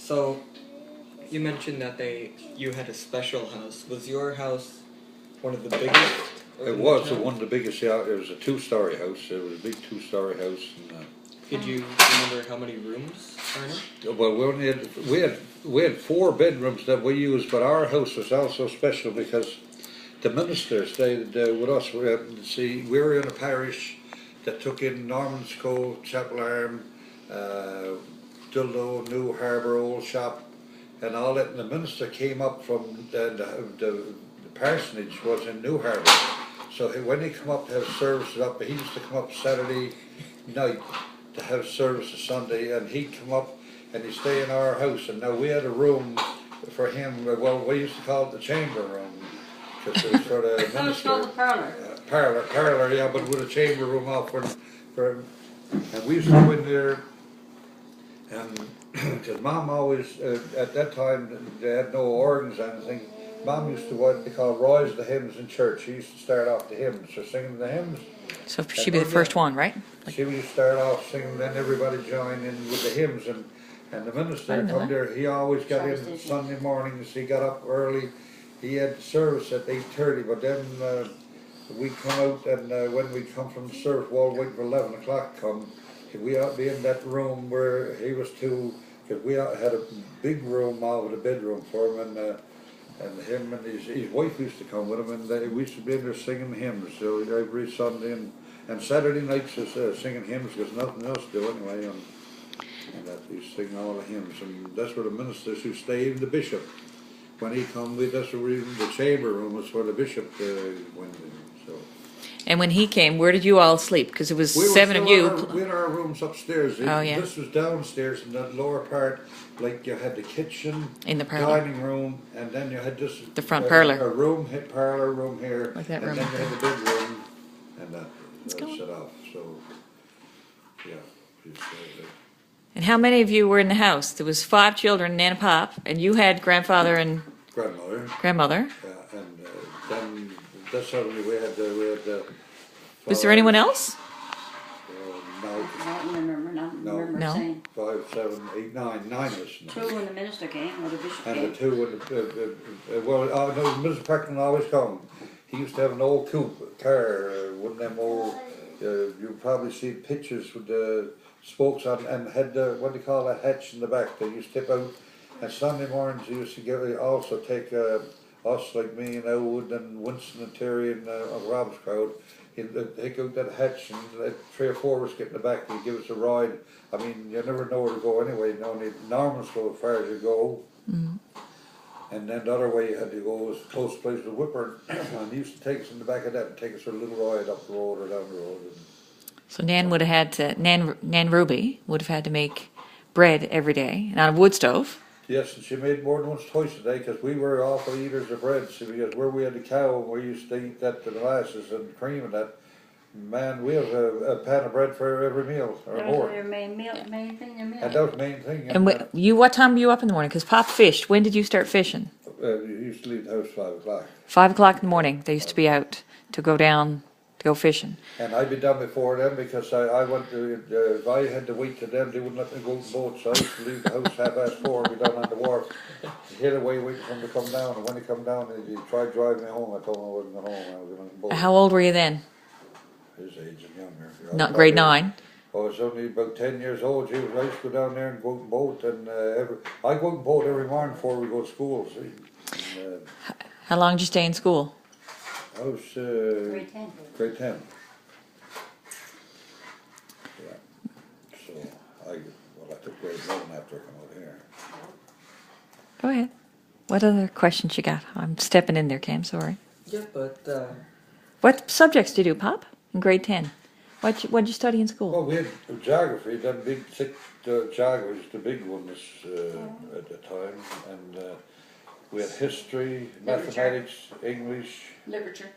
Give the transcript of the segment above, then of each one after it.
So, you mentioned that you had a special house. Was your house one of the biggest? It was one of the biggest. Yeah, it was a two-story house. It was a big two-story house. And, Could you remember how many rooms are in it? well, we had 4 bedrooms that we used, but our house was also special because the minister stayed with us. We were in a parish that took in Norman's Cove, Chapel Arm, Dullo, New Harbour, Old Shop, and all that. And the minister came up from the parsonage was in New Harbour. So when he come up to have services up, he used to come up Saturday night to have services Sunday, and he'd come up and he'd stay in our house. And now we had a room for him. Well, we used to call it the chamber room because it was for the minister. Oh, it's called the parlour. Parlour, yeah, but with a chamber room off for and we used to go in there. And because Mom always at that time they had no organs or anything. Mom used to what they call rise the hymns in church. She used to start off the hymns, so singing the hymns. So she'd be the first one, right? She would start off singing, then everybody joined in with the hymns, and the minister come there. He always got in Sunday mornings. He got up early. He had service at 8:30, but then we come out, and when we come from the service, we'll wait for 11 o'clock come. We ought to be in that room where he was too, because we had a big room out with a bedroom for him, and him and his wife used to come with him, and we used to be in there singing hymns. So every Sunday and Saturday nights was singing hymns because nothing else to do anyway. And that we sing all the hymns, and that's where the ministers who stayed, the bishop, when he come, that's where the chamber room was where the bishop went in. So. And when he came, where did you all sleep? Because it was 7 of you. We had our rooms upstairs. Oh, yeah. This was downstairs in that lower part. Like you had the kitchen, in the parlour, dining room, and then you had this the front parlour. A room, parlour room here, like that and room. then you had the big room, and that was set off. So, yeah. And how many of you were in the house? There was 5 children, Nan and Pop, and you had grandfather and grandmother. Yeah, and then that's how we had. Was there anyone else? No. I don't remember saying. 5, 7, 8, 9 of us. 2 when the minister came, or the bishop and came. And the 2 when no, Mr. Packman always come. He used to have an old coupe car, one of them old. You probably see pictures with the spokes on, and had the what do you call that hatch in the back that used to tip out. And Sunday mornings he used to also take us like me and Elwood and Winston and Terry and Rob's crowd. He'd take out that hatch and let 3 or 4 of us get in the back and he'd give us a ride. I mean, you never know where to go anyway. You only Norman's go as far as you go. Mm-hmm. And then the other way you had to go was close place with Whipper. And he used to take us in the back of that and take us for a little ride up the road or down the road. So Nan would have had to, Nan Ruby would have had to make bread every day and on a wood stove. Yes, and she made more than once, twice a day, because we were awful eaters of bread. See, because where we had the cow, and we used to eat that, the molasses and cream and that. Man, we have a pan of bread for every meal, or That more. was your main thing, your meal. And that was the main thing. And what time were you up in the morning? Because Pop fished. When did you start fishing? You used to leave the house 5 o'clock. 5 o'clock in the morning. They used to be out to go down, to go fishing. And I'd be done before them because I went to, if I had to wait to them, they wouldn't let me go to boats. So I used to leave the house 4:30 and be down on the wharf. Hit away waiting for them to come down. And when they come down, they tried driving me home. I told them I wasn't going home. I was on the boat. How old were you then? His age and younger. Not grade 9? I was only about 10 years old. I used to go down there and go out and boat. And I go out and boat every morning before we go to school. See? And, How long did you stay in school? I was Grade 10. Grade 10. Yeah. So I took grade 11 after I came out here. Go ahead. What other questions you got? I'm stepping in there, Cam, sorry. Yeah, but What subjects did you do, Pop, in grade 10? What'd you study in school? Well, we had geography, them big thick geography was the big ones at the time, and we had history, mathematics, English, literature.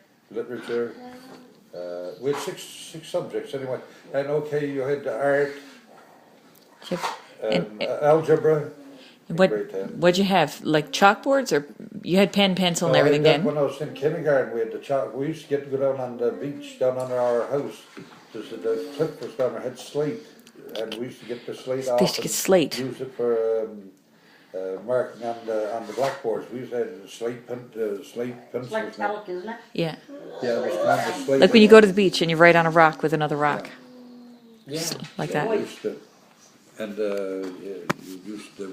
We had six subjects anyway, and okay, you had the art, algebra. What'd you have? Like chalkboards, or you had pen, pencil, and everything then? When I was in kindergarten, we had the chalk. We used to get to go down on the beach down under our house. The cliff was down there, had slate, and we used to get the slate off. They used to get slate. Use it for marking on the blackboards. We used to have slate pencils. It's like talc, isn't it? Yeah. Yeah, it was kind of slate. Like when you go to the beach and you write on a rock with another rock, Yeah. like Yeah, that. we used to, and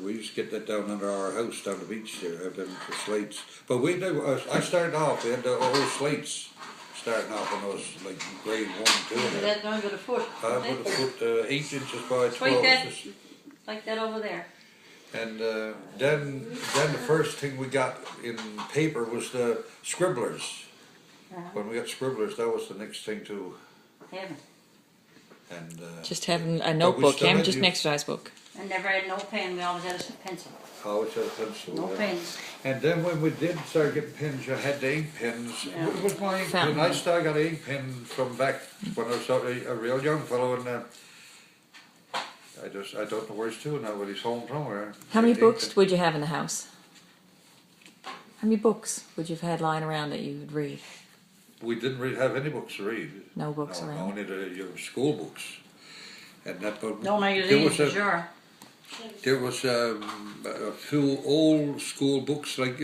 we used to get that down under our house down the beach there, them the slates. But we never. I started off. We had the old slates starting off when I was like grade 1, 2. So that's going with a foot. I would have put 8 inches by 12 Like that, inches. like that over there. And then the first thing we got in paper was the scribblers. When we got scribblers, that was the next thing too. Heaven. And Just having a But we notebook, still him, had just an you- exercise book. I never had no pen, we always had a pencil. always had a pencil. No yeah. pens. And then when we did start getting pens, you had the ink pens. Yeah. What was my ink Fountain pen? I pen. still got an ink pen from back when I was a real young fellow, and I don't know where he's to now, but he's home somewhere. How many Ink books pen. would you have in the house? How many books would you have had lying around that you would read? We didn't really have any books to read. No books No, around. only your school books. And that, but No, no, you're there leaving was for a, sure. there was a few old school books like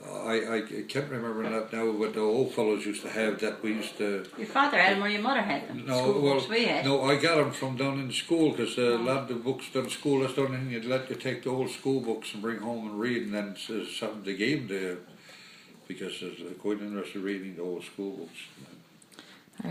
I can't remember that now, but the old fellows used to have that we used to. Your father had them or your mother had them. No, School well, books we had. no, I got them from down in school because a lot of the books down in school, that's done in, you'd let you take the old school books and bring home and read, and then something they gave them to you because they're quite interested in reading the old school books.